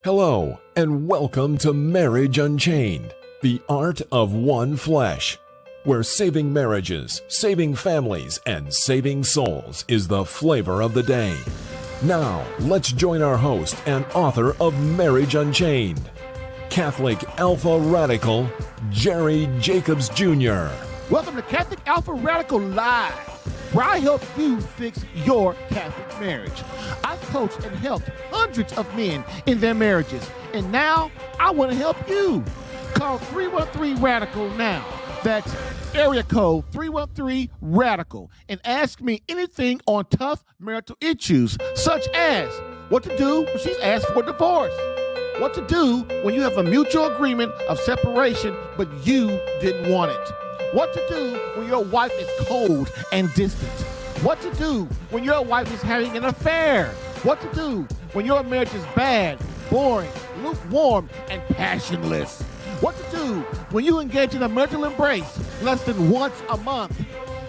Hello, and welcome to Marriage Unchained, the art of one flesh, where saving marriages, saving families, and saving souls is the flavor of the day. Now, let's join our host and author of Marriage Unchained, Catholic Alpha Radical, Jerry Jacobs Jr. Welcome to Catholic Alpha Radical Live, where I help you fix your Catholic marriage. I've coached and helped hundreds of men in their marriages, and now I want to help you. Call 313-RADICAL now. That's area code 313-RADICAL, and ask me anything on tough marital issues, such as what to do when she's asked for divorce, what to do when you have a mutual agreement of separation but you didn't want it, what to do when your wife is cold and distant, what to do when your wife is having an affair, what to do when your marriage is bad, boring, lukewarm, and passionless, what to do when you engage in a marital embrace less than once a month,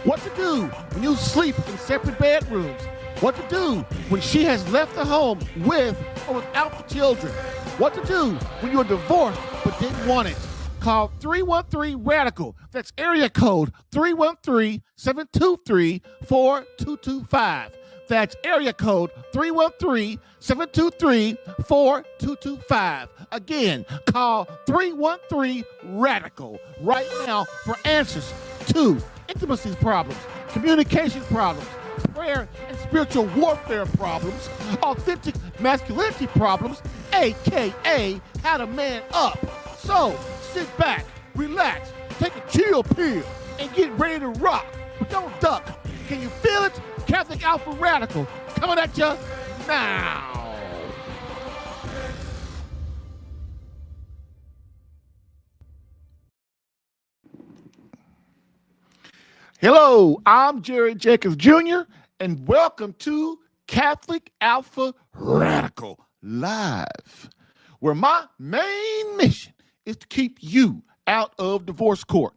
what to do when you sleep in separate bedrooms, what to do when she has left the home with or without the children, what to do when you're divorced but didn't want it. Call 313-RADICAL. That's area code 313-723-4225. That's area code 313-723-4225. Again, call 313-RADICAL right now for answers to intimacy problems, communication problems, prayer and spiritual warfare problems, authentic masculinity problems, aka how to man up. So sit back, relax, take a chill pill, and get ready to rock. But don't duck. Can you feel it? Catholic Alpha Radical coming at you now. Hello, I'm Jerry Jacobs Jr., and welcome to Catholic Alpha Radical Live, where my main mission is to keep you out of divorce court.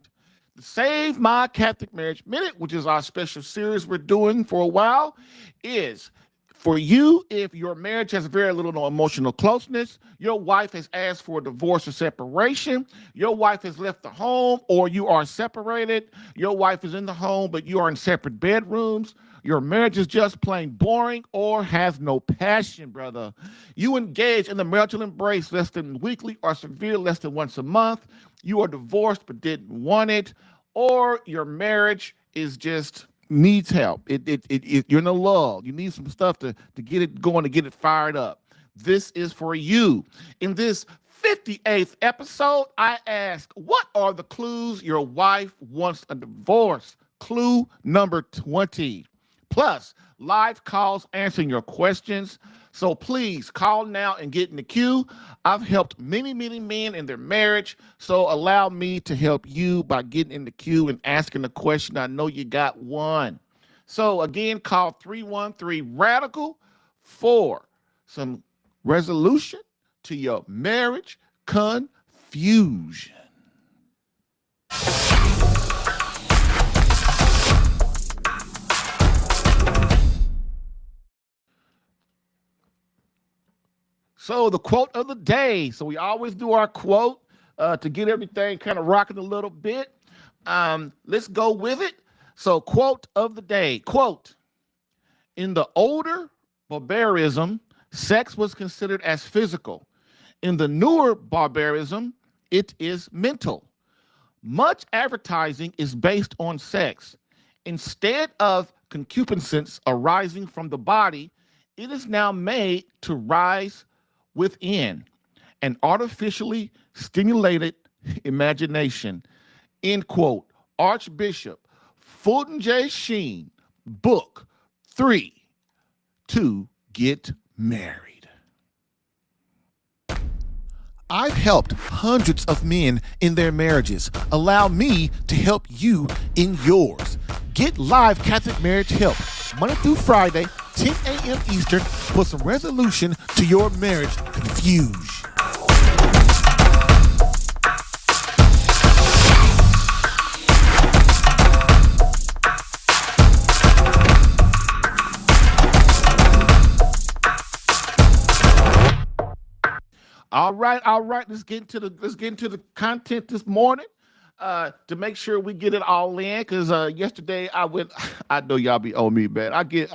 The Save My Catholic Marriage Minute, which is our special series we're doing for a while, is for you if your marriage has very little emotional closeness, your wife has asked for a divorce or separation, your wife has left the home or you are separated, your wife is in the home but you are in separate bedrooms, your marriage is just plain boring or has no passion, brother. You engage in the marital embrace less than weekly or severe less than once a month. You are divorced but didn't want it, or your marriage is just needs help. You're in a lull. You need some stuff to get it going, to get it fired up. This is for you. In this 58th episode, I ask, what are the clues your wife wants a divorce? Clue number 20. Plus, live calls answering your questions. So please call now and get in the queue. I've helped many, many men in their marriage. So allow me to help you by getting in the queue and asking a question. I know you got one. So again, call 313-RADICAL for some resolution to your marriage confusion. So the quote of the day. So we always do our quote to get everything kind of rocking a little bit. Let's go with it. So quote of the day. Quote, in the older barbarism, sex was considered as physical. In the newer barbarism, it is mental. Much advertising is based on sex. Instead of concupiscence arising from the body, it is now made to rise within an artificially stimulated imagination. End quote. Archbishop Fulton J. Sheen, book 3, to get married. I've helped hundreds of men in their marriages. Allow me to help you in yours. Get live Catholic marriage help Monday through Friday, 10 a.m. Eastern, for some resolution to your marriage confusion. right. Let's get into the content this morning. To make sure we get it all in, because yesterday I went. I know y'all be on me, man. I get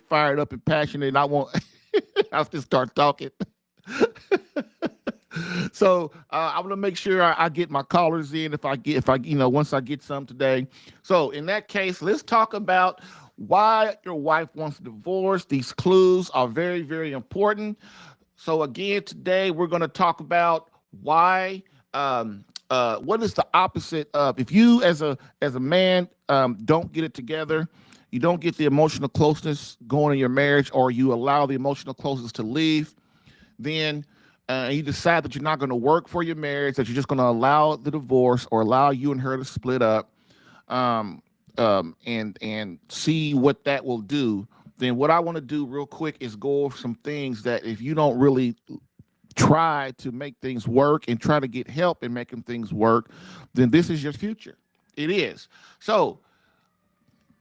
fired up and passionate, and I want. I just start talking. So I'm gonna make sure I get my callers in if I once I get some today. So in that case, let's talk about why your wife wants a divorce. These clues are very, very important. So again, today we're going to talk about why. What is the opposite of if you as a man don't get it together, you don't get the emotional closeness going in your marriage, or you allow the emotional closeness to leave, then you decide that you're not going to work for your marriage, that you're just going to allow the divorce or allow you and her to split up, and see what that will do. Then what I want to do real quick is go over some things that if you don't really try to make things work and try to get help in making things work, then this is your future. It is. So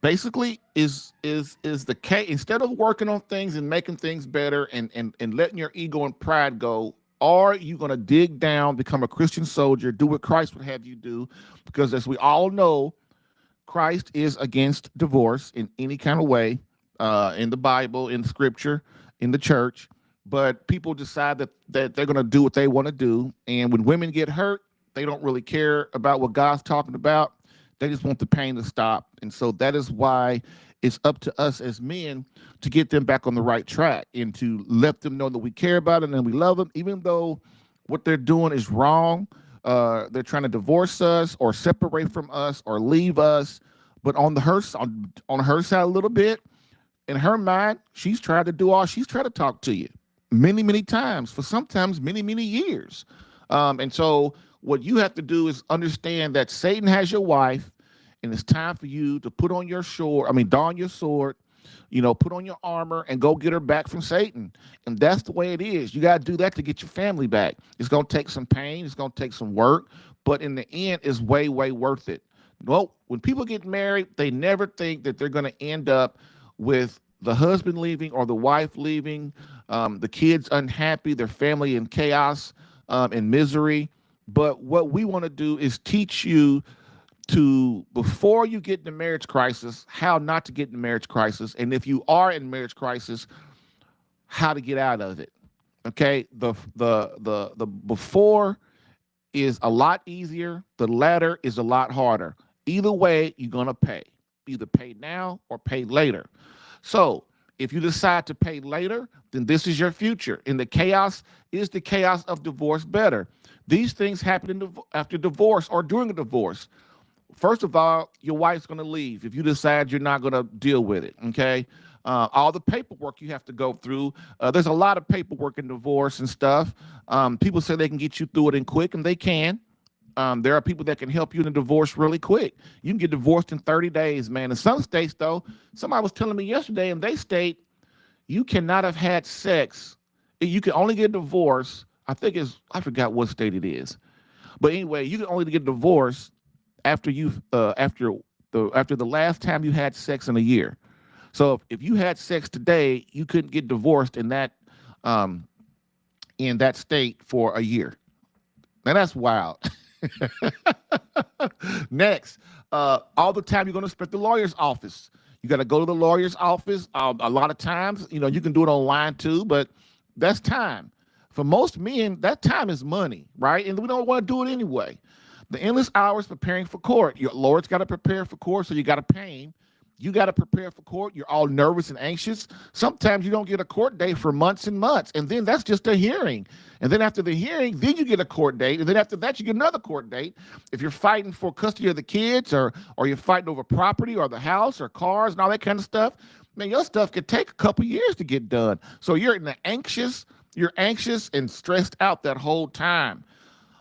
basically is the case. Instead of working on things and making things better and letting your ego and pride go, are you going to dig down, become a Christian soldier, do what Christ would have you do? Because as we all know, Christ is against divorce in any kind of way, in the Bible, in scripture, in the church. But people decide that they're going to do what they want to do. And when women get hurt, they don't really care about what God's talking about. They just want the pain to stop. And so that is why it's up to us as men to get them back on the right track and to let them know that we care about them and we love them, even though what they're doing is wrong. They're trying to divorce us or separate from us or leave us. But on her side a little bit, in her mind, she's tried to talk to you many, many times, for sometimes many, many years. And so what you have to do is understand that Satan has your wife, and it's time for you to don your sword, put on your armor and go get her back from Satan. And that's the way it is. You got to do that to get your family back. It's going to take some pain. It's going to take some work, but in the end, it's way, way worth it. Well, when people get married, they never think that they're going to end up with the husband leaving or the wife leaving, the kids unhappy, their family in chaos, and misery. But what we want to do is teach you to, before you get in the marriage crisis, how not to get in the marriage crisis. And if you are in marriage crisis, how to get out of it. Okay. The before is a lot easier. The latter is a lot harder. Either way, you're going to pay. Either pay now or pay later. So if you decide to pay later, then this is your future. In the chaos, is the chaos of divorce better? These things happen after divorce or during a divorce. First of all, your wife's going to leave if you decide you're not going to deal with it, okay? All the paperwork you have to go through. There's a lot of paperwork in divorce and stuff. People say they can get you through it in quick, and they can. There are people that can help you in a divorce really quick. You can get divorced in 30 days, man. In some states, though, somebody was telling me yesterday, in they state, you cannot have had sex. You can only get divorced. I forgot what state it is. But anyway, you can only get divorced after the last time you had sex in a year. So if you had sex today, you couldn't get divorced in that state for a year. Now that's wild. Next, all the time you're going to spend at the lawyer's office. You got to go to the lawyer's office. A lot of times, you can do it online too, but that's time. For most men, that time is money, right? And we don't want to do it anyway. The endless hours preparing for court. Your lawyer's got to prepare for court, so you got to pay him. You got to prepare for court. You're all nervous and anxious. Sometimes you don't get a court date for months and months, and then that's just a hearing. And then after the hearing, then you get a court date, and then after that, you get another court date. If you're fighting for custody of the kids, or you're fighting over property or the house or cars and all that kind of stuff, man, your stuff could take a couple years to get done. So you're anxious and stressed out that whole time.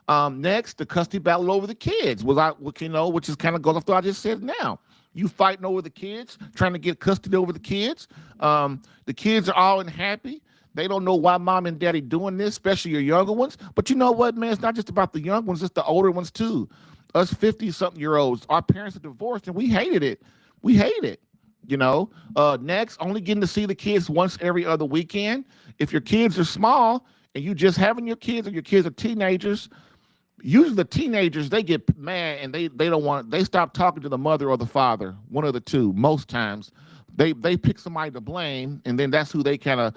Next, the custody battle over the kids, which is kind of goes off what I just said now. You fighting over the kids, trying to get custody over the kids. The kids are all unhappy. They don't know why mom and daddy doing this, especially your younger ones. But you know what, man? It's not just about the young ones, it's the older ones too. Us 50-something-year-olds, our parents are divorced, and we hated it. We hate it. Next, only getting to see the kids once every other weekend. If your kids are small and you just having your kids, or your kids are teenagers, usually the teenagers, they get mad and they don't want, they stop talking to the mother or the father, one of the two. Most times they pick somebody to blame, and then that's who they kind of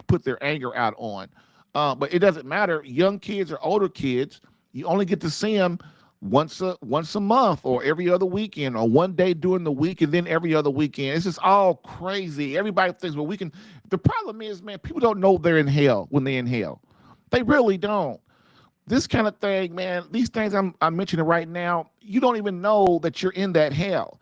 put their anger out on. But it doesn't matter, young kids or older kids, you only get to see them once a month, or every other weekend, or one day during the week, and then every other weekend. It's just all crazy. Everybody thinks, well, we can. The problem is, man, people don't know they're in hell when they're in hell. They really don't. This kind of thing, man, these things I'm mentioning right now, you don't even know that you're in that hell.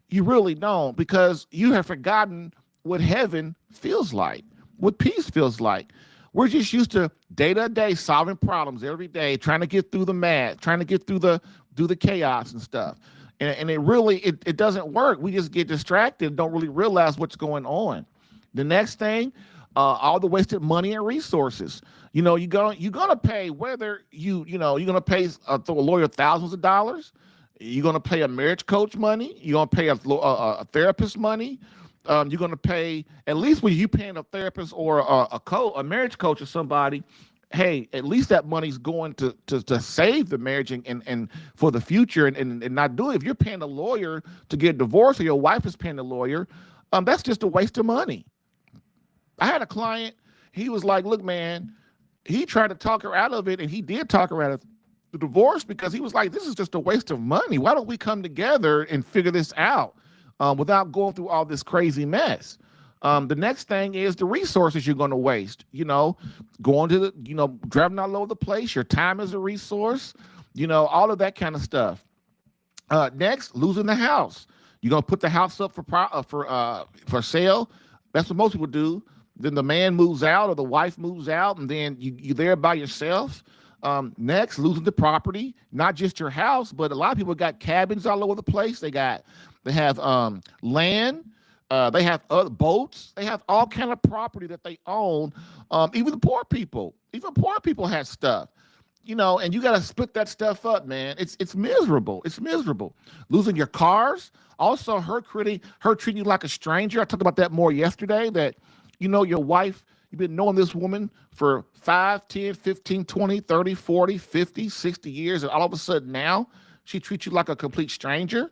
You really don't, because you have forgotten what heaven feels like, what peace feels like. We're just used to day to day solving problems every day, trying to get through the math, trying to get through the chaos and stuff. And it really, it doesn't work. We just get distracted, don't really realize what's going on. The next thing, all the wasted money and resources. You're gonna pay, whether you're gonna pay a lawyer thousands of dollars. You're gonna pay a marriage coach money. You're gonna pay a therapist money. You're going to pay, at least when you paying a therapist or a marriage coach or somebody, hey, at least that money's going to save the marriage and for the future, and not do it. If you're paying a lawyer to get divorced, or your wife is paying a lawyer, that's just a waste of money. I had a client, he was like, look, man, he tried to talk her out of it, and he did talk her out of the divorce, because he was like, this is just a waste of money. Why don't we come together and figure this out? Without going through all this crazy mess. The next thing is the resources you're going to waste. Going to driving all over the place. Your time is a resource. All of that kind of stuff. Next, losing the house. You're going to put the house up for sale. That's what most people do. Then the man moves out, or the wife moves out, and then you're there by yourself. Next, losing the property, not just your house, but a lot of people got cabins all over the place. They have land, they have other boats, they have all kind of property that they own. Even poor people have stuff, and you got to split that stuff up, man. It's miserable. It's miserable. Losing your cars, also her treating you like a stranger. I talked about that more yesterday, that your wife, you've been knowing this woman for 5, 10, 15, 20, 30, 40, 50, 60 years, and all of a sudden now she treats you like a complete stranger.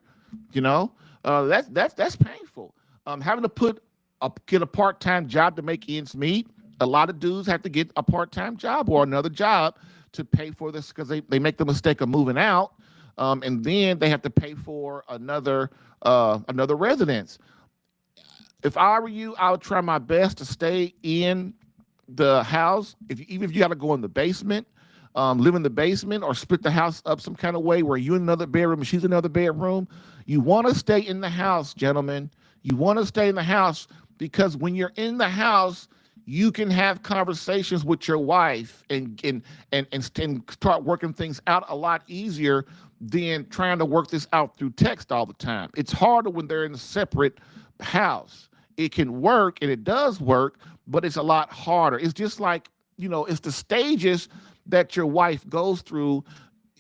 That's painful. Having to get a part-time job to make ends meet. A lot of dudes have to get a part-time job or another job to pay for this, because they make the mistake of moving out, and then they have to pay for another residence. If I were you, I would try my best to stay in the house. Even if you got to go in the basement, live in the basement, or split the house up some kind of way where you're in another bedroom and she's in another bedroom. You want to stay in the house, gentlemen. You want to stay in the house, because when you're in the house, you can have conversations with your wife and start working things out a lot easier than trying to work this out through text all the time. It's harder when they're in a separate house. It can work, and it does work, but it's a lot harder. It's just like, it's the stages that your wife goes through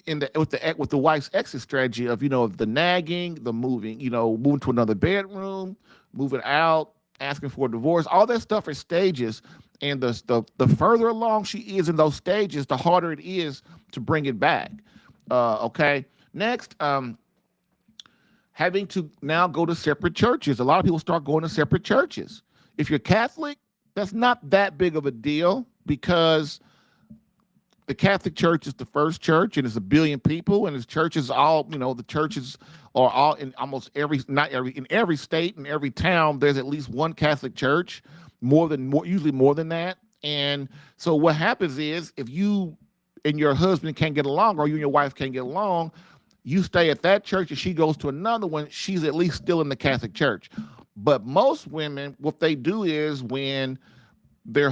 with the wife's exit strategy of, the nagging, the moving to another bedroom, moving out, asking for a divorce. All that stuff are stages, and the further along she is in those stages, the harder it is to bring it back. Okay. Next, having to now go to separate churches. A lot of people start going to separate churches. If you're Catholic, that's not that big of a deal, because the Catholic Church is the first church, and it's 1 billion people, and the churches the churches are all in almost in every state and every town. There's at least one Catholic church, usually more than that. And so what happens is, if you and your husband can't get along, or you and your wife can't get along, you stay at that church and she goes to another one. She's at least still in the Catholic Church. But most women, what they do is, when they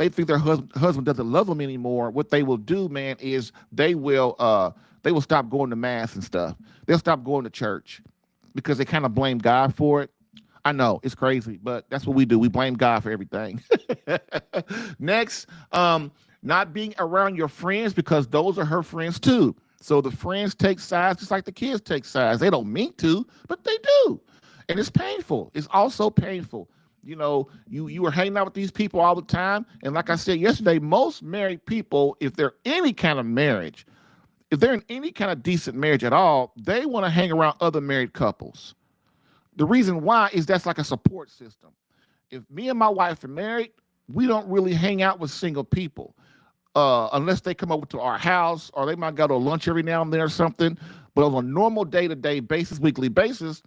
think their husband doesn't love them anymore, what they will do, man, is they will stop going to mass and stuff. They'll stop going to church, because they kind of blame God for it. I know it's crazy, but that's what we do. We blame God for everything. Next, not being around your friends, because those are her friends too. So the friends take sides just like the kids take sides. They don't mean to, but they do. And it's painful. It's also painful. You were hanging out with these people all the time. And like I said yesterday, most married people, if they're any kind of marriage, if they're in any kind of decent marriage at all, they want to hang around other married couples. The reason why is that's like a support system. If me and my wife are married, we don't really hang out with single people unless they come over to our house or they might go to lunch every now and then or something. But on a normal day-to-day basis, weekly basis,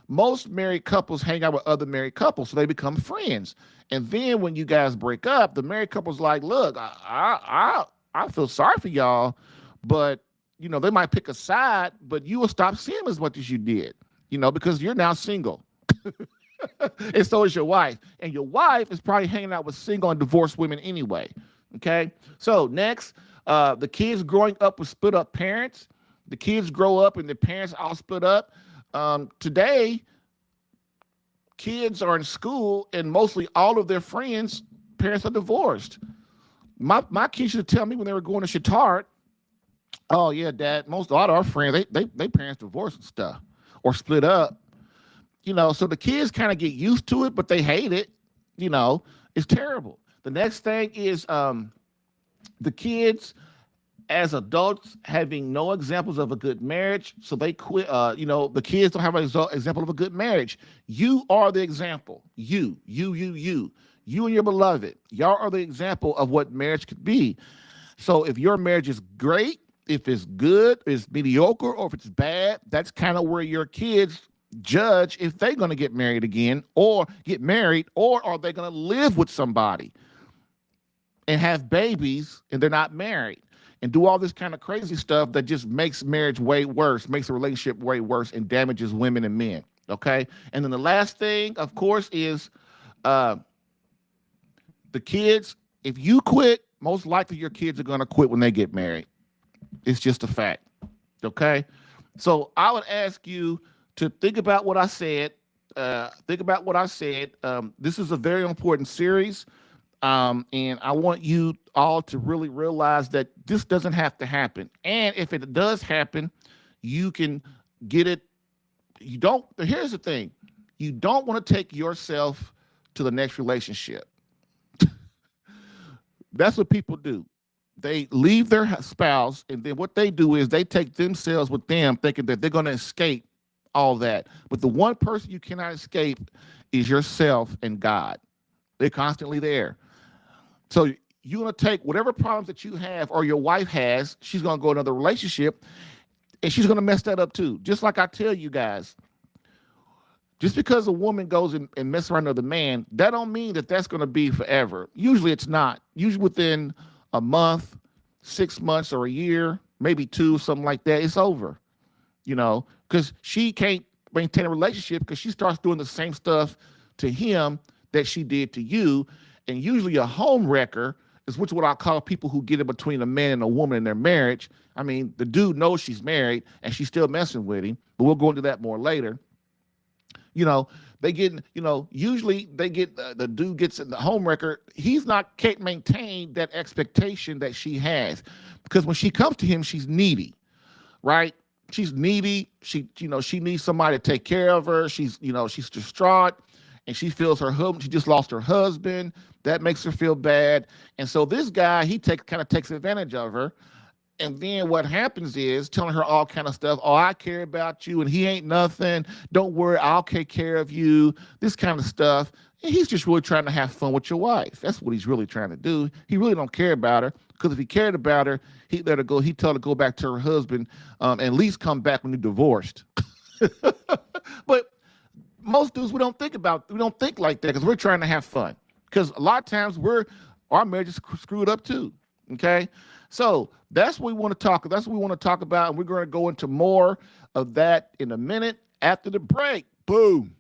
most married couples hang out with other married couples, so they become friends. And then when you guys break up, the married couple's like, look, I feel sorry for y'all, but they might pick a side, but you will stop seeing them as much as you did, because you're now single. And so is your wife. And your wife is probably hanging out with single and divorced women anyway. Okay. So next, the kids growing up with split up parents. The kids grow up and the parents all split up. Today, kids are in school and mostly all of their friends' parents are divorced. My kids used to tell me when they were going to Chatard, oh yeah, Dad, a lot of our friends, they parents divorced and stuff or split up. So the kids kind of get used to it, but they hate it. It's terrible. The next thing is the kids as adults having no examples of a good marriage, so they quit. The kids don't have an example of a good marriage. You are the example. You and your beloved. Y'all are the example of what marriage could be. So if your marriage is great, if it's good, it's mediocre, or if it's bad, that's kind of where your kids judge if they're going to get married again or get married, or are they going to live with somebody and have babies and they're not married and do all this kind of crazy stuff that just makes marriage way worse, makes a relationship way worse, and damages women and men. Okay. And then the last thing, of course, is the kids. If you quit, most likely your kids are going to quit when they get married. It's just a fact. Okay. So I would ask you to think about what I said. This is a very important series. And I want you all to really realize that this doesn't have to happen. And if it does happen, you can get it. Here's the thing. You don't want to take yourself to the next relationship. That's what people do. They leave their spouse, and then what they do is they take themselves with them, thinking that they're going to escape all that. But the one person you cannot escape is yourself and God. They're constantly there. So you're going to take whatever problems that you have or your wife has, she's going to go another relationship, and she's going to mess that up too. Just like I tell you guys, just because a woman goes and messes around with another man, that don't mean that that's going to be forever. Usually it's not. Usually within a month, 6 months, or a year, maybe 2, something like that, it's over. Because she can't maintain a relationship because she starts doing the same stuff to him that she did to you. And usually a home wrecker is what I call people who get in between a man and a woman in their marriage. I mean, the dude knows she's married and she's still messing with him, but we'll go into that more later. They get, usually they get, the dude gets in the home wrecker. Can't maintain that expectation that she has, because when she comes to him, she's needy, right? She's needy. She needs somebody to take care of her. She's distraught, and she feels she just lost her husband. That makes her feel bad. And so this guy, he kind of takes advantage of her. And then what happens is telling her all kind of stuff. Oh, I care about you, and he ain't nothing. Don't worry, I'll take care of you. This kind of stuff. And he's just really trying to have fun with your wife. That's what he's really trying to do. He really don't care about her, because if he cared about her, he'd let her go. He'd tell her to go back to her husband, and at least come back when you're divorced. But most dudes, we don't think like that, because we're trying to have fun. Because a lot of times our marriage is screwed up too. Okay. So that's what we want to talk. That's what we want to talk about. And we're going to go into more of that in a minute after the break. Boom.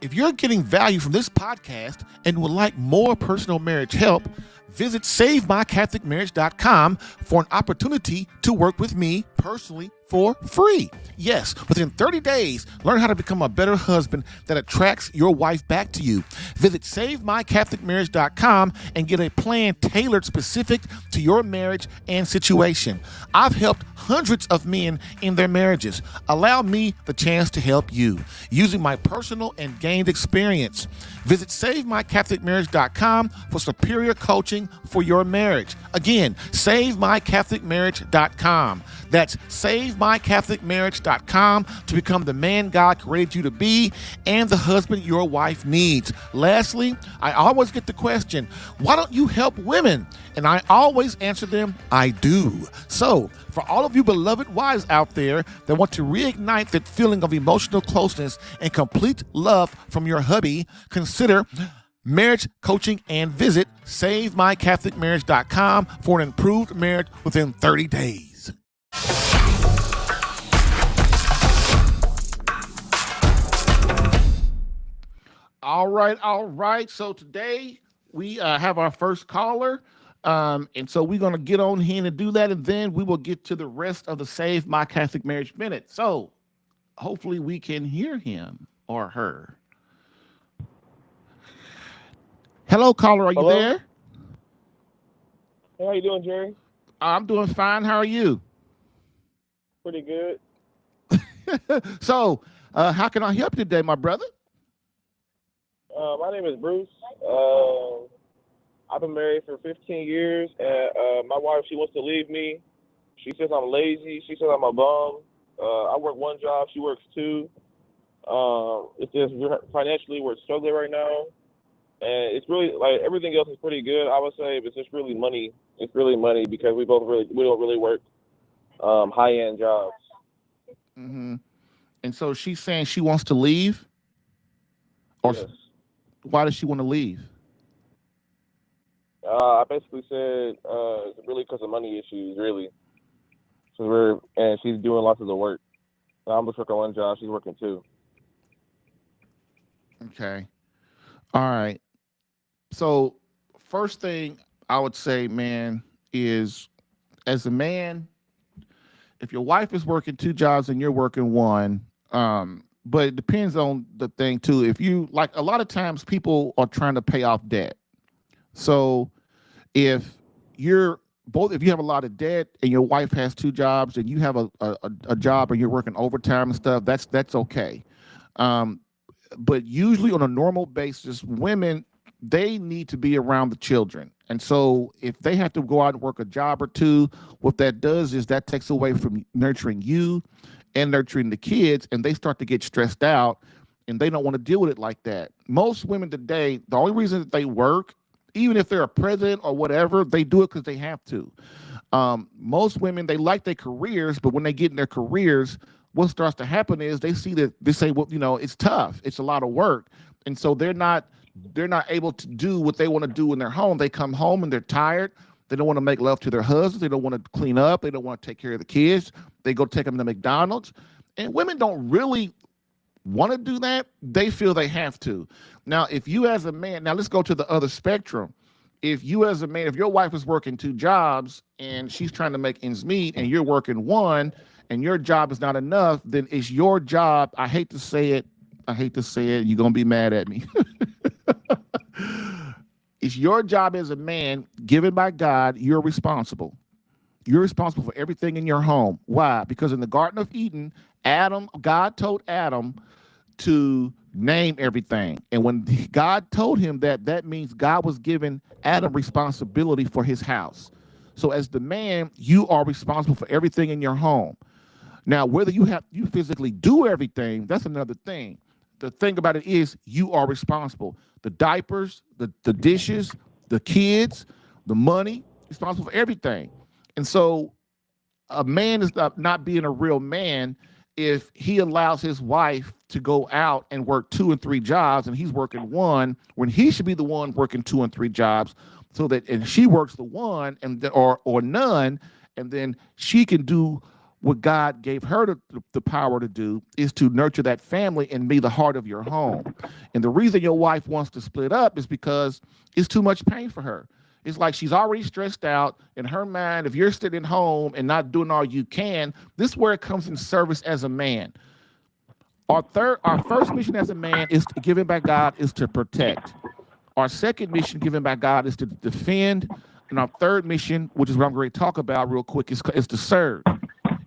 If you're getting value from this podcast and would like more personal marriage help, visit SaveMyCatholicMarriage.com for an opportunity to work with me personally for free. Yes, within 30 days, learn how to become a better husband that attracts your wife back to you. Visit SaveMyCatholicMarriage.com and get a plan tailored specific to your marriage and situation. I've helped hundreds of men in their marriages. Allow me the chance to help you using my personal and gained experience. Visit SaveMyCatholicMarriage.com for superior coaching for your marriage. Again, SaveMyCatholicMarriage.com. That's SaveMyCatholicMarriage.com to become the man God created you to be and the husband your wife needs. Lastly, I always get the question, why don't you help women? And I always answer them, I do. So, for all of you beloved wives out there that want to reignite that feeling of emotional closeness and complete love from your hubby, consider marriage coaching and visit SaveMyCatholicMarriage.com for an improved marriage within 30 days. All right. So today we have our first caller. And so we're going to get on here and do that, and then we will get to the rest of the Save My Catholic Marriage Minute. So hopefully we can hear him or her. Hello, caller. Are you there? Hey, how you doing, Jerry? I'm doing fine. How are you? Pretty good. So how can I help you today, my brother? My name is Bruce. I've been married for 15 years, and my wife, she wants to leave me. She says I'm lazy. She says I'm a bum. I work one job. She works two. It's just financially we're struggling right now, and it's really like everything else is pretty good, I would say, but it's just really money. It's really money because we don't really work high-end jobs. Mm-hmm. And so she's saying she wants to leave? Or yes. Why does she want to leave? I basically said it's really because of money issues, really. So she's doing lots of the work. I'm just working one job. She's working two. Okay. All right. So first thing I would say, man, is as a man, if your wife is working two jobs and you're working one, but it depends on the thing too. If you like, a lot of times people are trying to pay off debt. So if you have a lot of debt and your wife has two jobs and you have a job and you're working overtime and stuff, that's okay. But usually on a normal basis, women, they need to be around the children. And so if they have to go out and work a job or two, what that does is that takes away from nurturing you and nurturing the kids, and they start to get stressed out and they don't want to deal with it like that. Most women today, the only reason that they work, even if they're a president or whatever, they do it because they have to. Most women, they like their careers, but when they get in their careers, what starts to happen is they say, well, it's tough. It's a lot of work. And so they're not able to do what they want to do in their home. They come home and they're tired. They don't want to make love to their husbands. They don't want to clean up. They don't want to take care of the kids. They go take them to McDonald's. And women don't really want to do that. They feel they have to. Now, if you as a man, now let's go to the other spectrum. If you as a man, if your wife is working two jobs and she's trying to make ends meet and you're working one and your job is not enough, then it's your job. I hate to say it. You're going to be mad at me. It's your job as a man, given by God, you're responsible. You're responsible for everything in your home. Why? Because in the Garden of Eden, God told Adam to name everything. And when God told him that means God was giving Adam responsibility for his house. So as the man, you are responsible for everything in your home. Now, whether you physically do everything, that's another thing. The thing about it is you are responsible. The diapers, the dishes, the kids, the money, responsible for everything. And so a man is not being a real man if he allows his wife to go out and work 2 and 3 jobs and he's working one when he should be the one working 2 and 3 jobs, so that and she works the one or none, and then she can do what God gave her the power to do, is to nurture that family and be the heart of your home. And the reason your wife wants to split up is because it's too much pain for her. It's like she's already stressed out in her mind. If you're sitting home and not doing all you can, this is where it comes in service as a man. Our first mission as a man is to given by God is to protect. Our second mission given by God is to defend. And our third mission, which is what I'm going to talk about real quick, is to serve.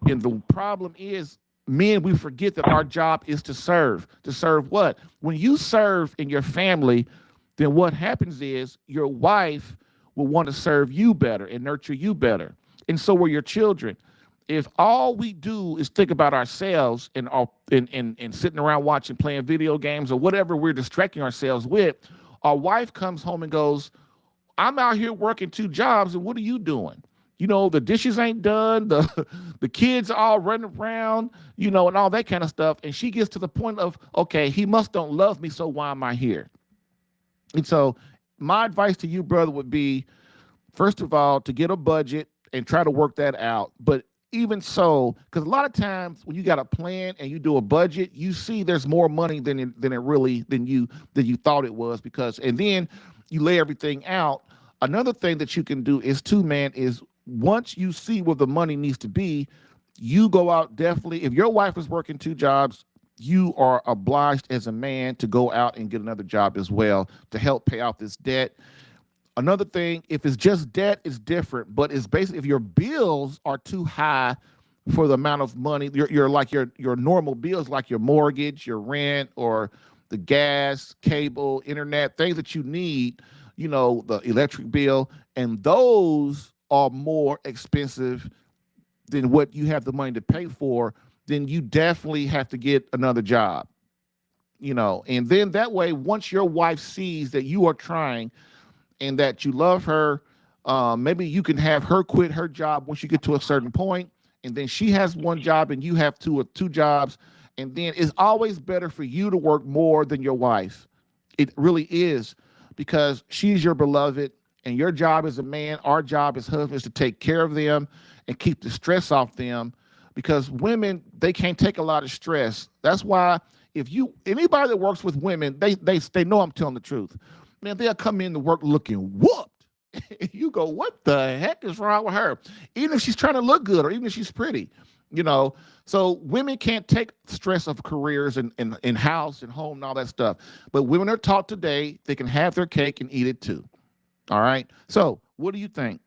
And the problem is, men, we forget that our job is to serve. To serve what? When you serve in your family, then what happens is your wife will want to serve you better and nurture you better. And so will your children. If all we do is think about ourselves and sitting around watching, playing video games or whatever we're distracting ourselves with, our wife comes home and goes, I'm out here working 2 jobs, and what are you doing? You know, the dishes ain't done, the kids are all running around, you know, and all that kind of stuff. And she gets to the point of, okay, he must don't love me, so why am I here? And so my advice to you, brother, would be, first of all, to get a budget and try to work that out. But even so, because a lot of times when you got a plan and you do a budget, you see there's more money than you thought it was, and then you lay everything out. Another thing that you can do is once you see where the money needs to be, you go out definitely. If your wife is working 2 jobs, you are obliged as a man to go out and get another job as well to help pay off this debt. Another thing, if it's just debt, it's different, but it's basically if your bills are too high for the amount of money, your normal bills, like your mortgage, your rent, or the gas, cable, internet, things that you need, you know, the electric bill, and those are more expensive than what you have the money to pay for, then you definitely have to get another job, you know. And then that way, once your wife sees that you are trying and that you love her, maybe you can have her quit her job once you get to a certain point, and then she has 1 job and you have 2 jobs. And then it's always better for you to work more than your wife. It really is, because she's your beloved, and your job as a man, our job as husbands, to take care of them and keep the stress off them, because women, they can't take a lot of stress. That's why anybody that works with women, they know I'm telling the truth. Man, they'll come in to work looking whooped. You go, what the heck is wrong with her? Even if she's trying to look good, or even if she's pretty, you know. So women can't take stress of careers and house and home and all that stuff. But women are taught today they can have their cake and eat it too. All right. So what do you think?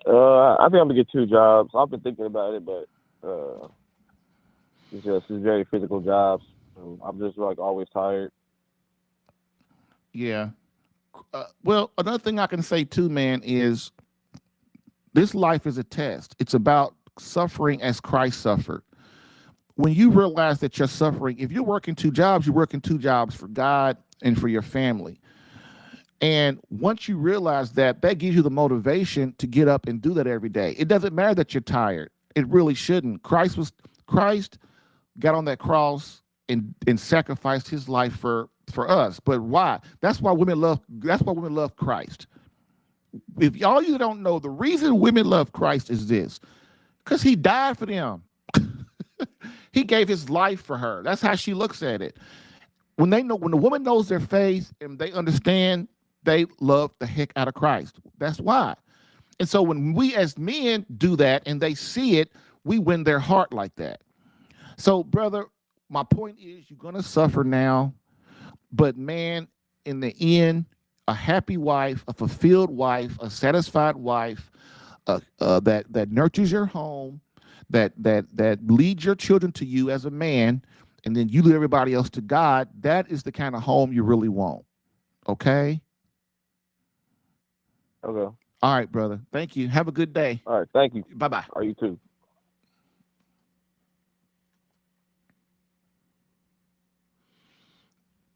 I think I'm gonna get 2 jobs. I've been thinking about it, but it's very physical jobs. I'm just like always tired. Yeah. Well, another thing I can say too, man, is this life is a test. It's about suffering as Christ suffered. When you realize that you're suffering, if you're working 2 jobs, you're working 2 jobs for God and for your family. And once you realize that, that gives you the motivation to get up and do that every day. It doesn't matter that you're tired. It really shouldn't. Christ got on that cross and sacrificed his life for us. But why? That's why women love Christ. If all you don't know, the reason women love Christ is this: because he died for them. He gave his life for her. That's how she looks at it. When the woman knows their faith and they understand, they love the heck out of Christ. That's why. And so when we as men do that and they see it, we win their heart like that. So, brother, my point is, you're going to suffer now, but man, in the end, a happy wife, a fulfilled wife, a satisfied wife, that nurtures your home, that leads your children to you as a man, and then you lead everybody else to God, that is the kind of home you really want. Okay? Okay. All right, brother. Thank you. Have a good day. All right. Thank you. Bye-bye. Are you too?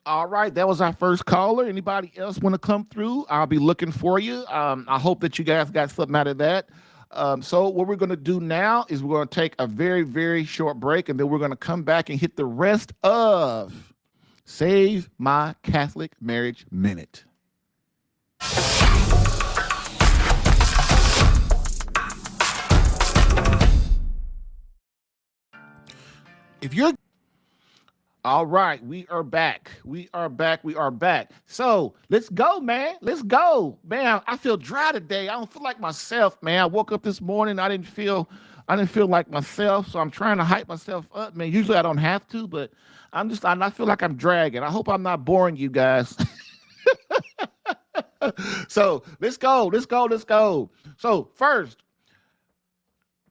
All right, that was our first caller. Anybody else want to come through? I'll be looking for you. I hope that you guys got something out of that. So what we're going to do now is we're going to take a very, very short break, and then we're going to come back and hit the rest of Save My Catholic Marriage Minute. All right, we are back. We are back. We are back. So let's go, man. Let's go, man. I feel dry today. I don't feel like myself, man. I woke up this morning. I didn't feel like myself. So I'm trying to hype myself up, man. Usually I don't have to, but I feel like I'm dragging. I hope I'm not boring you guys. So let's go. Let's go. Let's go. So first,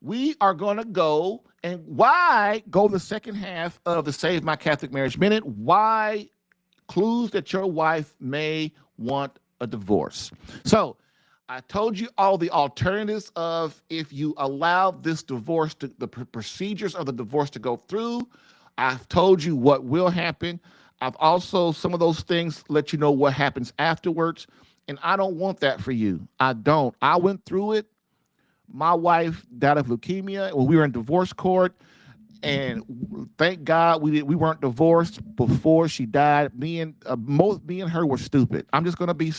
we are going to go and why go the second half of the Save My Catholic Marriage Minute. Why clues that your wife may want a divorce. So I told you all the alternatives of if you allow this divorce, the procedures of the divorce to go through. I've told you what will happen. I've also, some of those things let you know what happens afterwards. And I don't want that for you. I don't. I went through it. My wife died of leukemia when we were in divorce court, and thank God we weren't divorced before she died. Me and her were stupid. I'm just gonna be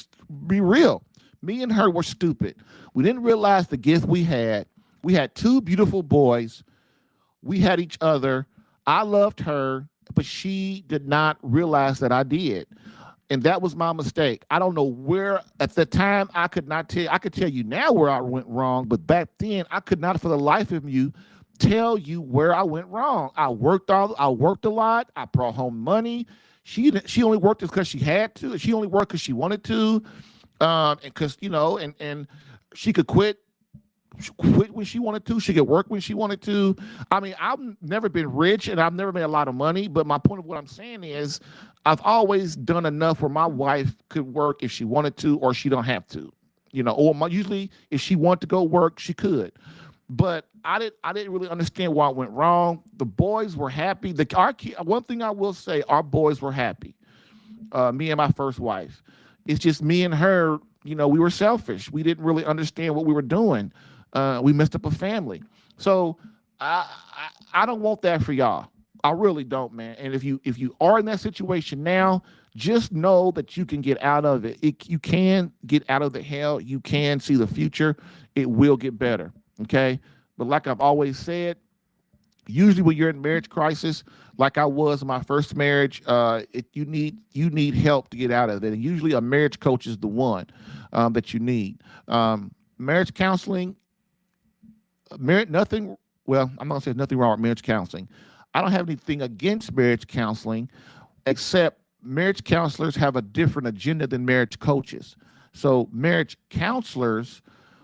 real. Me and her were stupid. We didn't realize the gift we had. We had two beautiful boys. We had each other. I loved her, but she did not realize that I did. And that was my mistake. I don't know where at the time I could not tell. I could tell you now where I went wrong, but back then I could not for the life of you tell you where I went wrong. I worked a lot. I brought home money. She only worked because she had to. She only worked because she wanted to. And because and she could quit when she wanted to. She could work when she wanted to. I mean, I've never been rich and I've never made a lot of money, but my point of what I'm saying is I've always done enough where my wife could work if she wanted to or she don't have to, usually if she wanted to go work, she could. But I didn't really understand why it went wrong. The boys were happy. One thing I will say, our boys were happy. Me and my first wife. It's just me and her, we were selfish. We didn't really understand what we were doing. We messed up a family. So I don't want that for y'all. I really don't, man. And if you are in that situation now, just know that you can get out of it. You can get out of the hell. You can see the future. It will get better. Okay. But like I've always said, usually when you're in marriage crisis, like I was in my first marriage, you need help to get out of it. And usually a marriage coach is the one that you need. Marriage counseling, I'm not gonna say nothing wrong with marriage counseling. I don't have anything against marriage counseling, except marriage counselors have a different agenda than marriage coaches. So marriage counselors,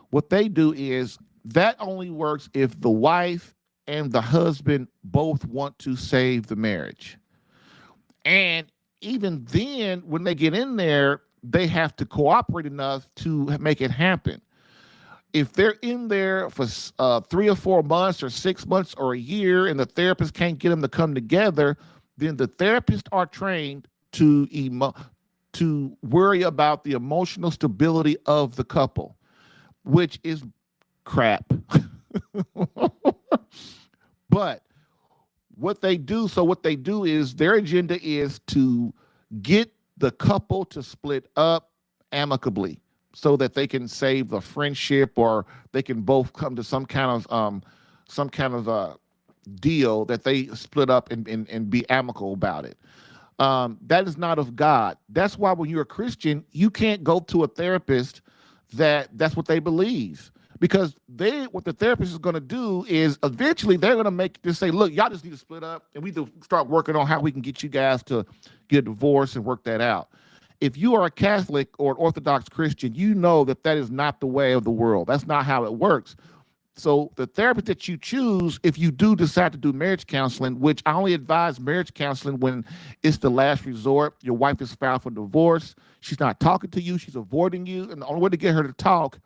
what they do is that only works if the wife and the husband both want to save the marriage. And even then, when they get in there, they have to cooperate enough to make it happen. If they're in there for 3 or 4 months or 6 months or a year and the therapist can't get them to come together, then the therapists are trained to worry about the emotional stability of the couple, which is crap. But what they do is their agenda is to get the couple to split up amicably so that they can save the friendship or they can both come to some kind of deal that they split up and be amicable about it. That is not of God. That's why when you're a Christian, you can't go to a therapist that's what they believe. Because what the therapist is going to do is eventually they're going to just say, look, y'all just need to split up and we need to start working on how we can get you guys to get a divorce and work that out. If you are a Catholic or an Orthodox Christian, you know that is not the way of the world. That's not how it works. So the therapist that you choose, if you do decide to do marriage counseling, which I only advise marriage counseling when it's the last resort, your wife is filed for divorce, she's not talking to you, she's avoiding you, and the only way to get her to talk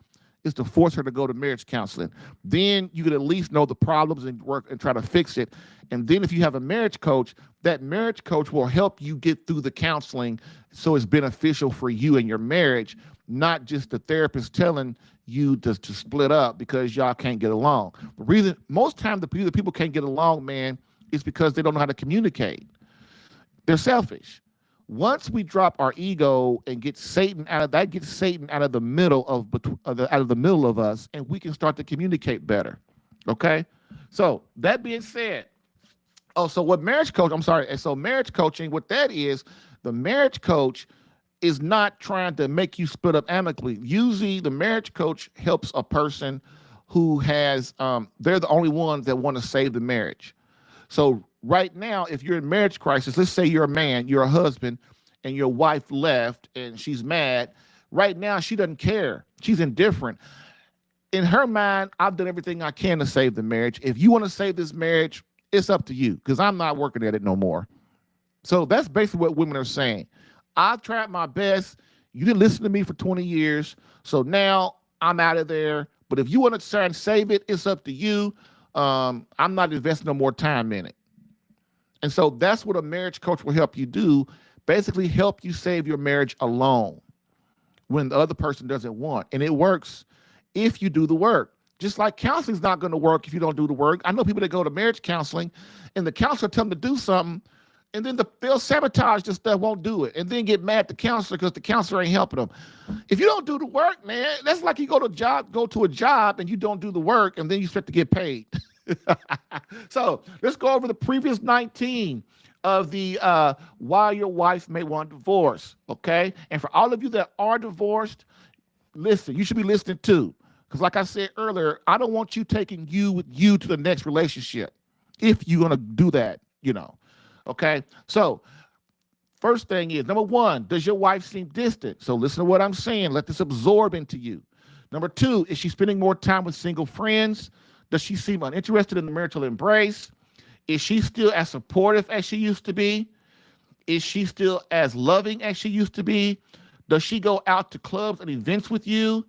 is to force her to go to marriage counseling. Then you could at least know the problems and work and try to fix it. And then if you have a marriage coach, that marriage coach will help you get through the counseling so it's beneficial for you and your marriage, not just the therapist telling you to split up because y'all can't get along. The reason most time the people can't get along, man, is because they don't know how to communicate. They're selfish. Once we drop our ego and get Satan out of the middle of us, and we can start to communicate better. Okay. So that being said, Oh, so what marriage coach, I'm sorry. And so marriage coaching, what that is, the marriage coach is not trying to make you split up amicably. Usually the marriage coach helps a person who has, they're the only ones that want to save the marriage. So right now, if you're in marriage crisis, let's say you're a man, you're a husband, and your wife left and she's mad. Right now, she doesn't care. She's indifferent. In her mind, I've done everything I can to save the marriage. If you want to save this marriage, it's up to you because I'm not working at it no more. So that's basically what women are saying. I've tried my best. You didn't listen to me for 20 years. So now I'm out of there. But if you want to try and save it, it's up to you. I'm not investing no more time in it. And so that's what a marriage coach will help you do. Basically help you save your marriage alone when the other person doesn't want. And it works if you do the work. Just like counseling is not going to work if you don't do the work. I know people that go to marriage counseling and the counselor tell them to do something and then they'll sabotage this stuff, won't do it, and then get mad at the counselor because the counselor ain't helping them. If you don't do the work, man, that's like you go to a job and you don't do the work and then you expect to get paid. So let's go over the previous 19 of the why your wife may want divorce, okay? And for all of you that are divorced, listen, you should be listening too. Because like I said earlier, I don't want you taking you with you to the next relationship if you're going to do that, okay? So first thing is, number one, does your wife seem distant? So listen to what I'm saying. Let this absorb into you. Number two, is she spending more time with single friends? Does she seem uninterested in the marital embrace? Is she still as supportive as she used to be? Is she still as loving as she used to be? Does she go out to clubs and events with you?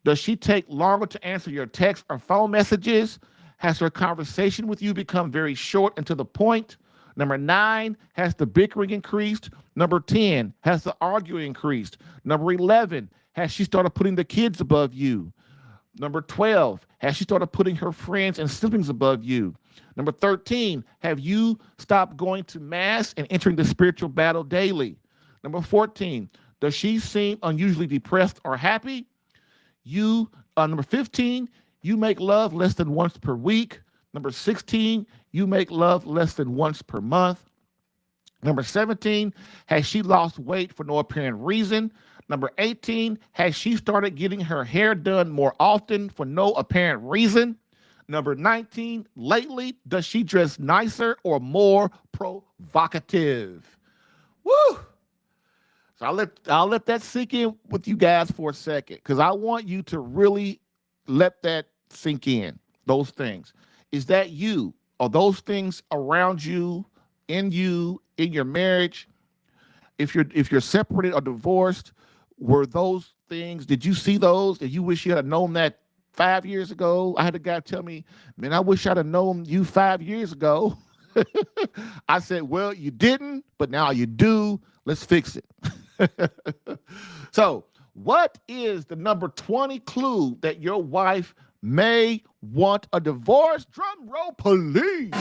Does she take longer to answer your texts or phone messages? Has her conversation with you become very short and to the point? Number 9, has the bickering increased? Number 10, has the arguing increased? Number 11, has she started putting the kids above you? Number 12, has she started putting her friends and siblings above you? Number 13, have you stopped going to mass and entering the spiritual battle daily? Number 14, does she seem unusually depressed or happy? Number 15, you make love less than once per week. Number 16, you make love less than once per month. Number 17, has she lost weight for no apparent reason? Number 18, has she started getting her hair done more often for no apparent reason? Number 19, lately, does she dress nicer or more provocative? Woo! So I'll let that sink in with you guys for a second because I want you to really let that sink in, those things. Is that you? Are those things around you, in your marriage? If you're separated or divorced, were those things, did you see those that you wish you had known that 5 years ago? I had a guy tell me, man, I wish I'd have known you 5 years ago. I said, well, you didn't, but now you do. Let's fix it. So what is the number 20 clue that your wife may want a divorce? Drum roll, please.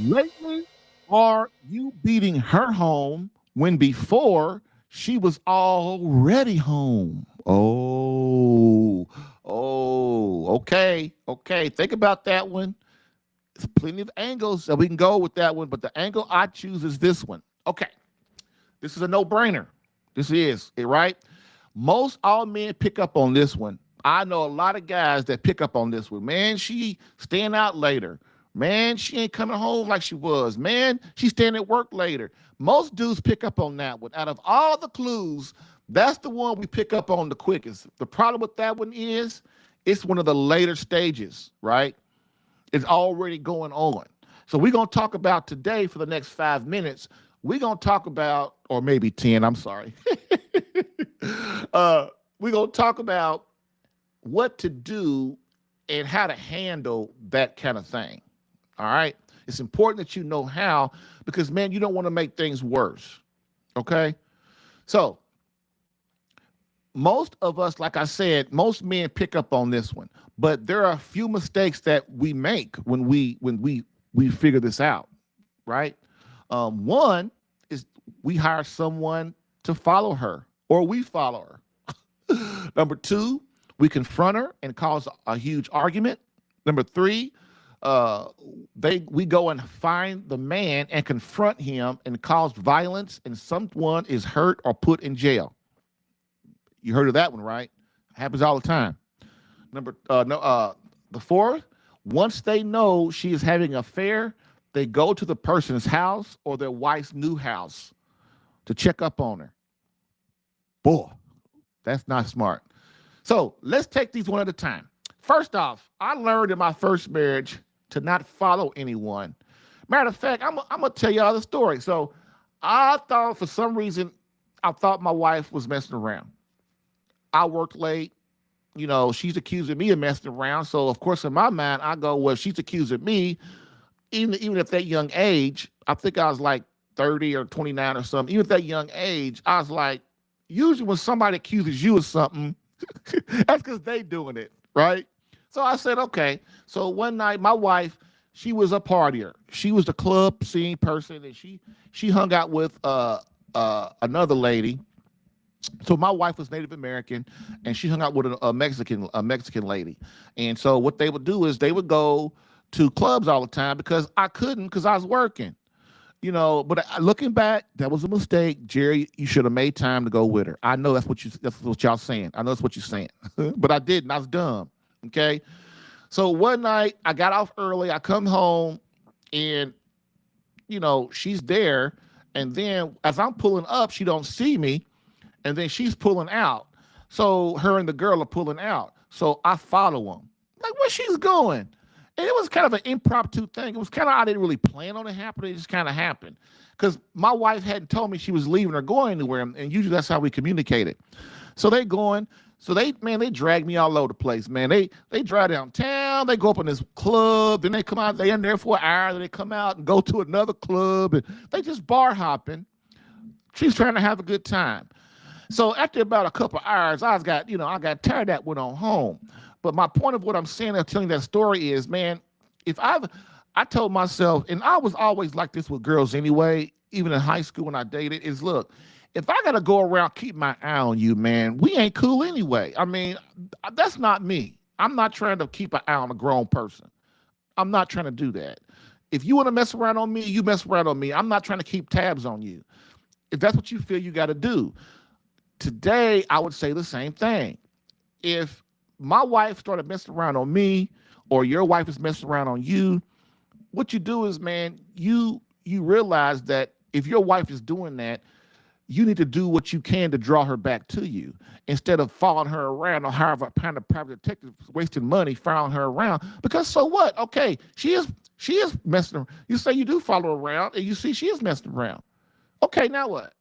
Lately, are you beating her home when before she was already home? Okay. Think about that one. There's plenty of angles that we can go with that one, but the angle I choose is this one. Okay. This is a no-brainer. This is it, right? Most all men pick up on this one. I know a lot of guys that pick up on this one. Man, she staying out later. Man, she ain't coming home like she was. Man, she's staying at work later. Most dudes pick up on that one. Out of all the clues, that's the one we pick up on the quickest. The problem with that one is it's one of the later stages, right? It's already going on. So we're going to talk about today for the next 5 minutes. We're going to talk about, or maybe 10, I'm sorry. We're going to talk about what to do and how to handle that kind of thing. All right. It's important that you know how, because man, you don't want to make things worse. Okay. So most of us, like I said, most men pick up on this one, but there are a few mistakes that we make when we figure this out. Right. One is we hire someone to follow her or we follow her. Number 2, we confront her and cause a huge argument. Number three, we go and find the man and confront him and cause violence, and someone is hurt or put in jail. You heard of that one, right? Happens all the time. The fourth, once they know she is having an affair, they go to the person's house or their wife's new house to check up on her. Boy, that's not smart. So let's take these one at a time. First off, I learned in my first marriage to not follow anyone. Matter of fact, I'm going to tell y'all the story. So I thought for some reason, I thought my wife was messing around. I worked late. You know, she's accusing me of messing around. So, of course, in my mind, I go, well, she's accusing me. Even at that young age, I think I was like 30 or 29 or something. Even at that young age, I was like, usually when somebody accuses you of something, that's because they doing it, right? So I said, okay. So one night, my wife, she was a partier. She was the club scene person, and she hung out with another lady. So my wife was Native American, and she hung out with a Mexican lady. And so what they would do is they would go to clubs all the time because I couldn't because I was working. You know, but looking back, that was a mistake. Jerry, you should have made time to go with her. I know that's what y'all saying. I know that's what you're saying. But I didn't. I was dumb. Okay. So one night I got off early. I come home and, you know, she's there. And then as I'm pulling up, she don't see me. And then she's pulling out. So her and the girl are pulling out. So I follow them. Like, where she's going? And it was kind of an impromptu thing. It was kind of, I didn't really plan on it happening. It just kind of happened. Because my wife hadn't told me she was leaving or going anywhere. And usually that's how we communicated. So they going. So they drag me all over the place, man. They drive downtown. They go up in this club. Then they come out. They in there for an hour. Then they come out and go to another club. And they just bar hopping. She's trying to have a good time. So after about a couple of hours, I got tired of that, went on home. But my point of what I'm saying and telling that story is, man, I told myself, and I was always like this with girls anyway, even in high school when I dated, is look, if I got to go around keep my eye on you, man, we ain't cool anyway. I mean, that's not me. I'm not trying to keep an eye on a grown person. I'm not trying to do that. If you want to mess around on me, you mess around on me. I'm not trying to keep tabs on you. If that's what you feel you got to do. Today, I would say the same thing. If my wife started messing around on me or your wife is messing around on you, what you do is, man, you realize that if your wife is doing that, you need to do what you can to draw her back to you instead of following her around or hiring a kind of private detective wasting money following her around. Because so what? Okay, she is messing around. You say you do follow her around and you see she is messing around. Okay, now what?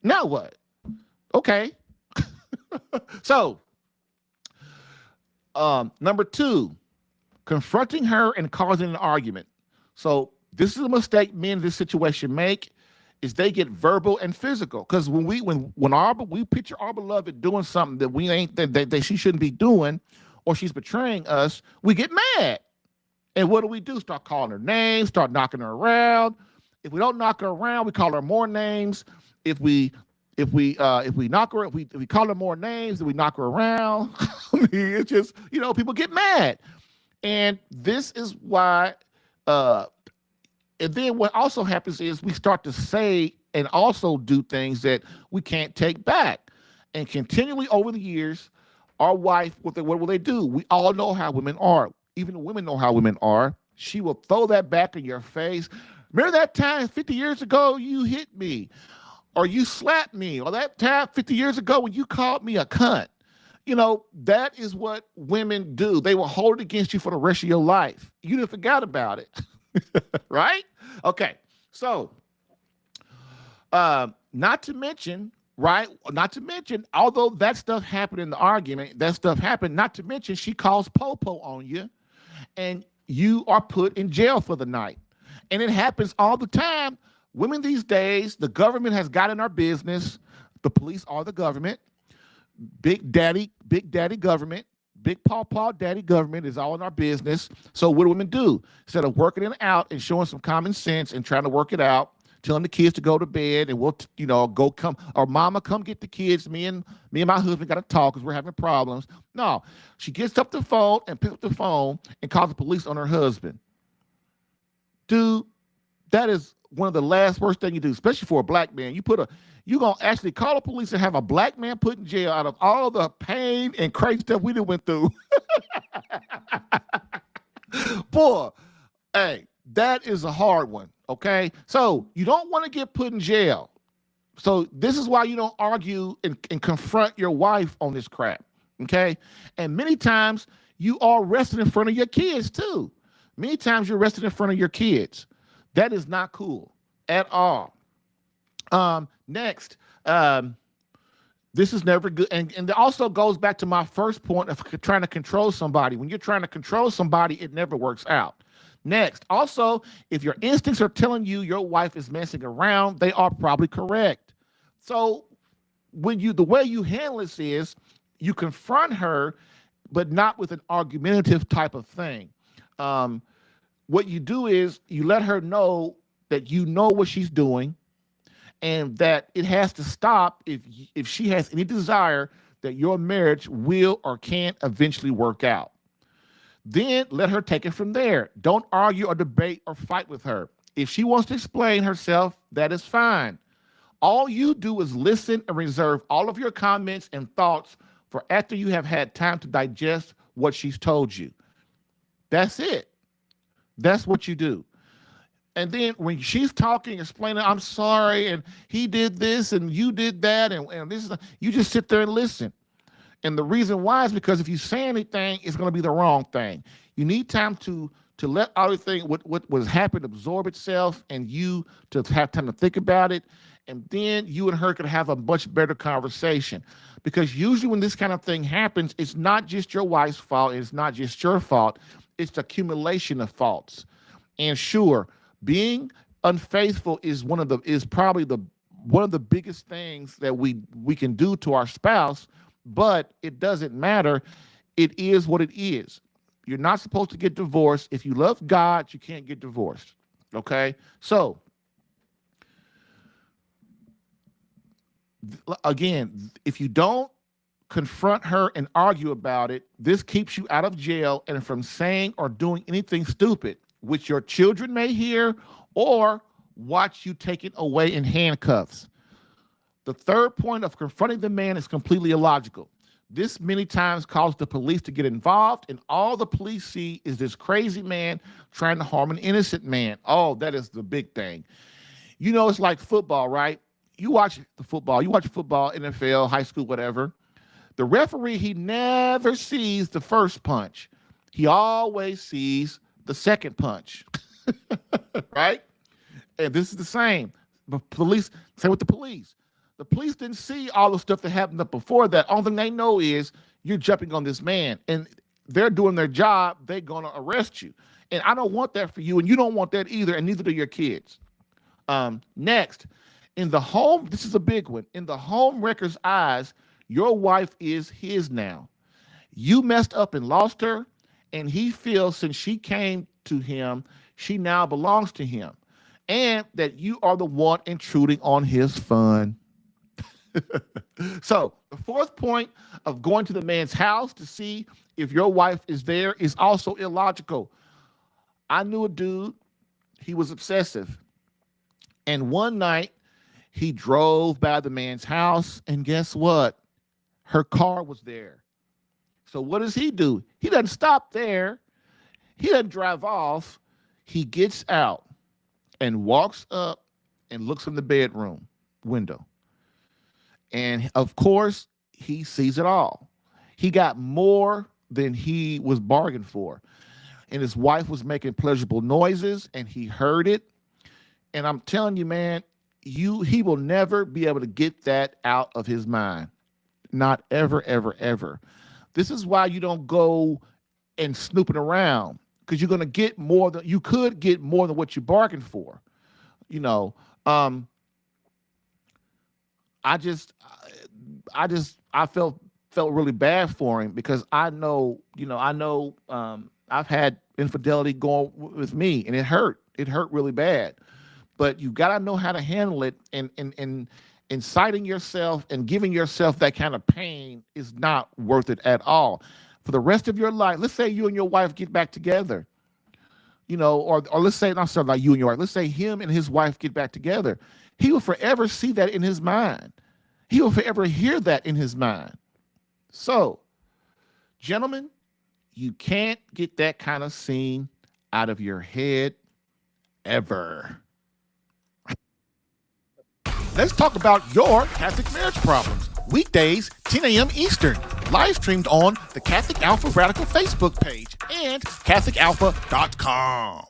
Now what? Okay. So, number two, confronting her and causing an argument. So this is a mistake men in this situation make, is they get verbal and physical. Because when we picture our beloved doing something that we ain't that she shouldn't be doing, or she's betraying us, we get mad. And what do? Start calling her names, start knocking her around. If we don't knock her around, we call her more names. If we knock her, if we call her more names, then we knock her around. I mean, it's just, people get mad. And this is why, and then what also happens is we start to say and also do things that we can't take back. And continually over the years, our wife, what will they do? We all know how women are. Even the women know how women are. She will throw that back in your face. Remember that time 50 years ago you hit me, or you slapped me, or that time 50 years ago when you called me a cunt. That is what women do. They will hold it against you for the rest of your life. You didn't forget about it. Right? Okay. So, not to mention, although that stuff happened in the argument, not to mention she calls Popo on you and you are put in jail for the night. And it happens all the time. Women these days, the government has got in our business. The police are the government. Big daddy government. Big paw daddy government is all in our business. So what do women do? Instead of working it out and showing some common sense and trying to work it out, telling the kids to go to bed, and we'll, go come, or mama, come get the kids. Me and my husband got to talk because we're having problems. No, she gets up the phone and picks up the phone and calls the police on her husband. Dude, that is one of the last worst thing you do, especially for a black man. You gonna actually call the police and have a black man put in jail out of all the pain and crazy stuff we done went through. Boy, hey, that is a hard one. Okay, so you don't want to get put in jail. So this is why you don't argue and confront your wife on this crap. Okay, and many times you are arrested in front of your kids too. Many times you're arrested in front of your kids. That is not cool at all. Next, this is never good. And it also goes back to my first point of trying to control somebody. When you're trying to control somebody, it never works out. Next, also, if your instincts are telling you your wife is messing around, they are probably correct. So the way you handle this is you confront her, but not with an argumentative type of thing. What you do is you let her know that you know what she's doing, and that it has to stop if she has any desire that your marriage will or can eventually work out. Then let her take it from there. Don't argue or debate or fight with her. If she wants to explain herself, that is fine. All you do is listen and reserve all of your comments and thoughts for after you have had time to digest what she's told you. That's it. That's what you do. And then when she's talking, explaining, I'm sorry, and he did this, and you did that, and this is, you just sit there and listen. And the reason why is because if you say anything, it's going to be the wrong thing. You need time to let everything, what was happened, absorb itself, and you to have time to think about it. And then you and her could have a much better conversation. Because usually when this kind of thing happens, it's not just your wife's fault. It's not just your fault. It's the accumulation of faults. And sure, being unfaithful is probably one of the biggest things that we can do to our spouse, but it doesn't matter. It is what it is. You're not supposed to get divorced. If you love God, you can't get divorced. Okay? So, again, if you don't confront her and argue about it, this keeps you out of jail and from saying or doing anything stupid, which your children may hear or watch you taken away in handcuffs. The third point of confronting the man is completely illogical. This many times causes the police to get involved, and all the police see is this crazy man trying to harm an innocent man. Oh, that is the big thing. It's like football, right? You watch football, NFL, high school, whatever. The referee, he never sees the first punch. He always sees the second punch, right? And this is the same. Same with the police. The police didn't see all the stuff that happened up before that. Only thing they know is you're jumping on this man, and they're doing their job. They're going to arrest you. And I don't want that for you, and you don't want that either, and neither do your kids. Next, in the home, this is a big one. In the home wrecker's eyes, your wife is his now. You messed up and lost her, and he feels since she came to him, she now belongs to him, and that you are the one intruding on his fun. So the fourth point of going to the man's house to see if your wife is there is also illogical. I knew a dude, he was obsessive. And one night he drove by the man's house, and guess what? Her car was there. So what does he do? He doesn't stop there. He doesn't drive off. He gets out and walks up and looks in the bedroom window. And of course, he sees it all. He got more than he was bargained for. And his wife was making pleasurable noises, and he heard it. And I'm telling you, man, he will never be able to get that out of his mind. Not ever, ever, ever. This is why you don't go and snooping around, because you're going to get more than you could get more than what you bargained for. I felt really bad for him, because I know I've had infidelity going with me, and it hurt really bad. but you got to know how to handle it. And inciting yourself and giving yourself that kind of pain is not worth it at all. For the rest of your life, let's say you and your wife get back together, or let's say, not something like you and your wife, let's say him and his wife get back together. He will forever see that in his mind. He will forever hear that in his mind. So, gentlemen, you can't get that kind of scene out of your head ever. Let's talk about your Catholic marriage problems. Weekdays, 10 a.m. Eastern. Live streamed on the Catholic Alpha Radical Facebook page and CatholicAlpha.com.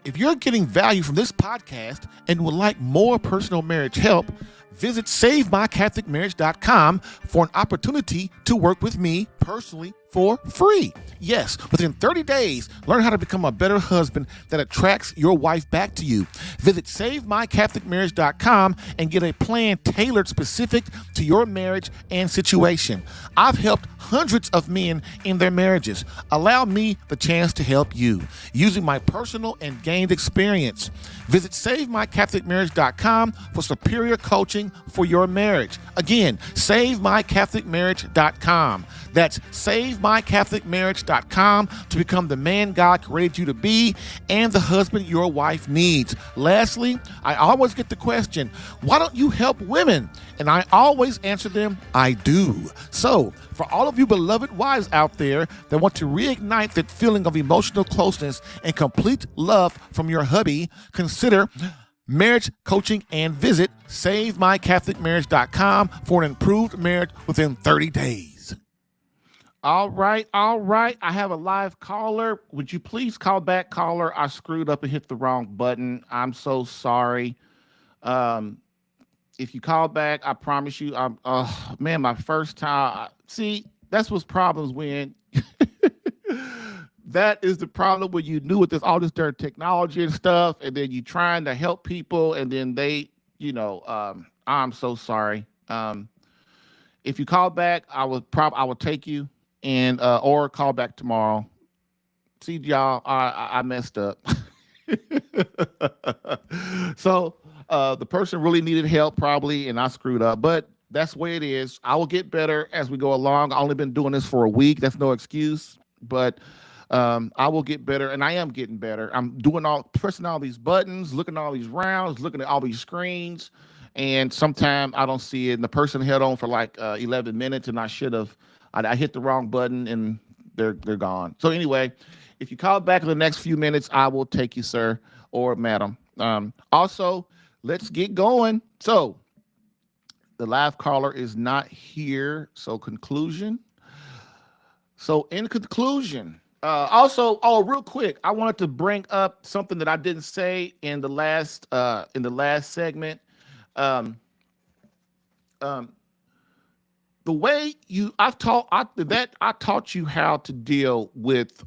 If you're getting value from this podcast and would like more personal marriage help, visit SaveMyCatholicMarriage.com for an opportunity to work with me personally for free. Yes, within 30 days, learn how to become a better husband that attracts your wife back to you. Visit SaveMyCatholicMarriage.com and get a plan tailored specific to your marriage and situation. I've helped hundreds of men in their marriages. Allow me the chance to help you using my personal and gained experience. Visit SaveMyCatholicMarriage.com for superior coaching for your marriage. Again, SaveMyCatholicMarriage.com. That's SaveMyCatholicMarriage.com to become the man God created you to be and the husband your wife needs. Lastly, I always get the question, why don't you help women? And I always answer them, I do. So, for all of you beloved wives out there that want to reignite that feeling of emotional closeness and complete love from your hubby, consider marriage coaching and visit SaveMyCatholicMarriage.com for an improved marriage within 30 days. All right. I have a live caller. Would you please call back, caller? I screwed up and hit the wrong button. I'm so sorry. If you call back, I promise you, my first time. See, that's what's problems when. That is the problem when you knew with all this dirty technology and stuff, and then you trying to help people, and then they, I'm so sorry. If you call back, I will take you. And or call back tomorrow. See, y'all, I messed up. So the person really needed help probably, and I screwed up. But that's the way it is. I will get better as we go along. I've only been doing this for a week. That's no excuse. But I will get better, and I am getting better. I'm pressing all these buttons, looking at all these rounds, looking at all these screens. And sometimes I don't see it. And the person held on for like 11 minutes, and I should have. I hit the wrong button and they're gone. So anyway, if you call back in the next few minutes, I will take you, sir or madam. Also, let's get going. So the live caller is not here. So conclusion. So in conclusion, real quick, I wanted to bring up something that I didn't say in the last segment. The way I taught you how to deal with,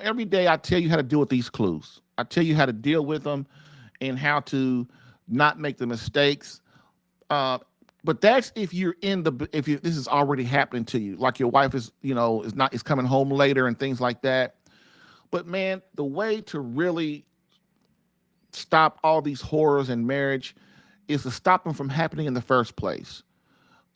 every day I tell you how to deal with these clues. I tell you how to deal with them and how to not make the mistakes. But that's if this is already happening to you, like your wife is coming home later and things like that. But man, the way to really stop all these horrors in marriage is to stop them from happening in the first place.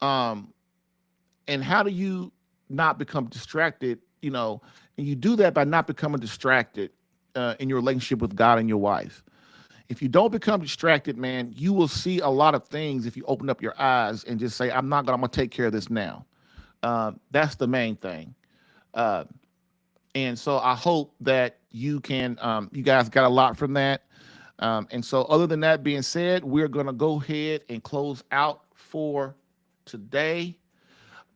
And how do you not become distracted? And you do that by not becoming distracted in your relationship with God and your wife. If you don't become distracted, man, you will see a lot of things if you open up your eyes and just say, I'm gonna take care of this now. That's the main thing. And so I hope that you guys got a lot from that. And so other than that being said, we're gonna go ahead and close out for today.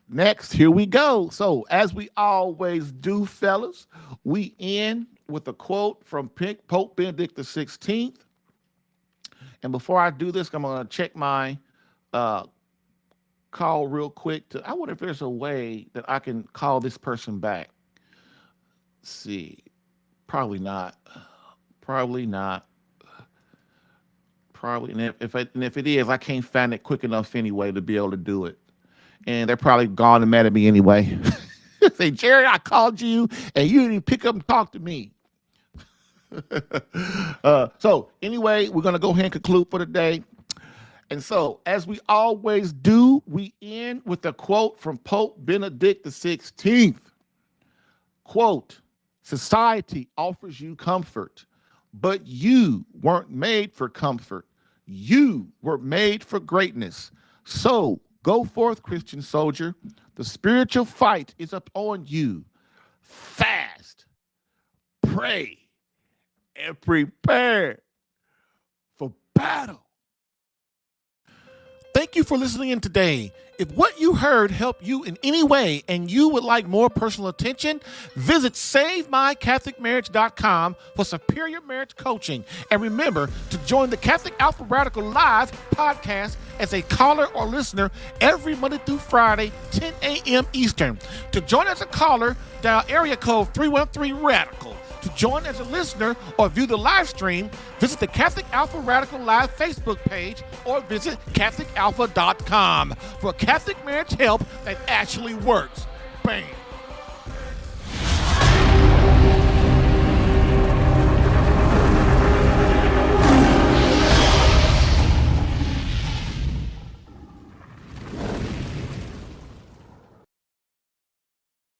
Next, here we go. So as we always do, fellas, we end with a quote from Pope Benedict XVI. And before I do this, I'm going to check my call real quick. I wonder if there's a way that I can call this person back. Let's see. Probably not. And if it is, I can't find it quick enough anyway to be able to do it. And they're probably gone and mad at me anyway. Say, Jerry, I called you and you didn't even pick up and talk to me. So anyway, we're going to go ahead and conclude for today. And so, as we always do, we end with a quote from Pope Benedict XVI. Quote, society offers you comfort, but you weren't made for comfort. You were made for greatness. So go forth, Christian soldier. The spiritual fight is up on you. Fast, pray, and prepare for battle. Thank you for listening in today. If what you heard helped you in any way and you would like more personal attention, visit SaveMyCatholicMarriage.com for superior marriage coaching. And remember to join the Catholic Alpha Radical Live podcast as a caller or listener every Monday through Friday, 10 a.m. Eastern. To join as a caller, dial area code 313-RADICAL. To join as a listener or view the live stream, visit the Catholic Alpha Radical Live Facebook page or visit CatholicAlpha.com for Catholic marriage help that actually works. Bam.